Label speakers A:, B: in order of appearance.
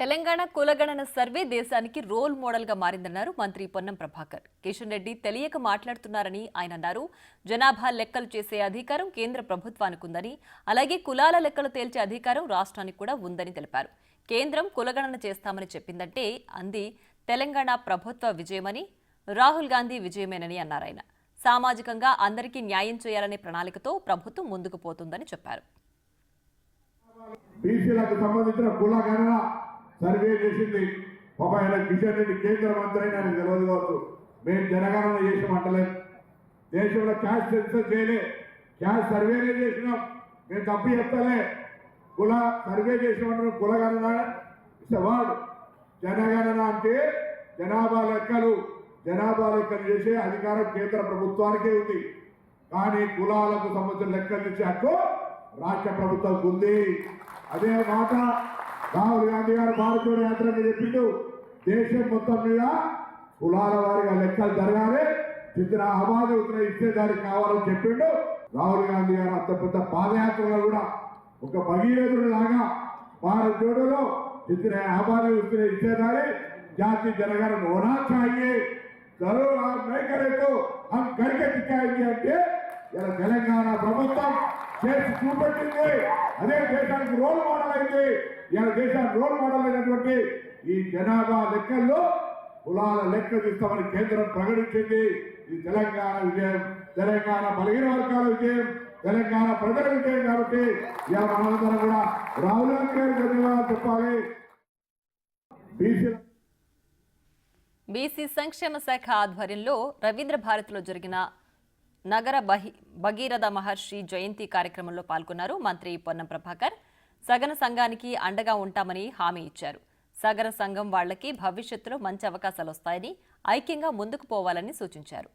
A: తెలంగాణ కులగణన సర్వే దేశానికి role model గా మారిందన్నారు మంత్రి పొన్నం ప్రభాకర్. కిషన్ రెడ్డి తెలియక మాట్లాడుతున్నారని ఆయన అన్నారు. జనాభా లెక్కలు చేసే అధికారం కేంద్ర ప్రభుత్వానికి ఉందని, అలాగే కులాల లెక్కలు తేల్చే అధికారం రాష్ట్రానికి కూడా ఉందని తెలిపారు. కేంద్రం కులగణన చేస్తామని చెప్పిందంటే అంది తెలంగాణ ప్రభుత్వ విజయమని, రాహుల్ గాంధీ విజయమేనని అన్నారు ఆయన. సామాజికంగా అందరికీ న్యాయం చేయాలనే ప్రణాళికతో ప్రభుత్వం ముందుకు పోతుందని చెప్పారు.
B: బీసీలకు సంబంధించిన కులగణన సర్వే చేసింది. పాప ఆయన కిషన్ రెడ్డి కేంద్ర మంత్రి అయినా ఆయన తెలియదు కావచ్చు. మేము జనగణన చేసామంటలేదు, దేశంలో క్యాష్ సెన్సస్ చేయలే, క్యాష్ సర్వేనే చేసినాం. మేము తప్పు చెప్తలే, కుల సర్వే చేసామంటున్నాం. కులగణన ఇట్స్ వర్డ్. జనగణన అంటే జనాభా లెక్కలు చేసే అధికారం కేంద్ర ప్రభుత్వానికే ఉంది. కానీ కులాలకు సంబంధించిన లెక్కలు ఇచ్చే హక్కు రాష్ట్ర ప్రభుత్వం ఉంది. అదే మాట రాహుల్ గాంధీ గారు భారత్ జోడో యాత్రకి చెప్పిండు. దేశం మొత్తం మీద కులాల వారిగా లెక్కలు జరగాలి, చిత్ర అవాద ఉత్తర ఇచ్చేదానికి కావాలని చెప్పిండు రాహుల్ గాంధీ గారు. అంత పెద్ద పాదయాత్రలో కూడా ఒక భగీరథుడు లాగా భారత్ జోడోలో చిత్ర అవాద ఉత్తర ఇచ్చేదారి జాతి జనగణన होना चाहिए, चलो आप नहीं करे तो हम करके दिखाएंगे అంటే ఇలా తెలంగాణ ప్రభుత్వం చేసి చూపెట్టింది. అదే దేశానికి రోల్ మోడల్ అయింది. ఇలా దేశానికి రోల్ మోడల్ అయినటువంటి ఈ జనాభా లెక్కల్లో కులాల లెక్క తీస్తామని కేంద్రం ప్రకటించింది. ఇది తెలంగాణ విజయం, తెలంగాణ బలహీన వర్గాల విజయం, తెలంగాణ ప్రజల విజయం. కాబట్టి ఇలా మనందరం కూడా రాహుల్ గాంధీ గారికి ధన్యవాదాలు చెప్పాలి.
A: బీసీ సంక్షేమ శాఖ ఆధ్వర్యంలో రవీంద్ర భారతిలో జరిగిన నగర భగీరథ మహర్షి జయంతి కార్యక్రమంలో పాల్గొన్నారు మంత్రి పొన్నం ప్రభాకర్. సగన సంఘానికి అండగా ఉంటామని హామీ ఇచ్చారు. సగన సంఘం వాళ్లకి భవిష్యత్తులో మంచి అవకాశాలు వస్తాయని, ఐక్యంగా ముందుకు పోవాలని సూచించారు.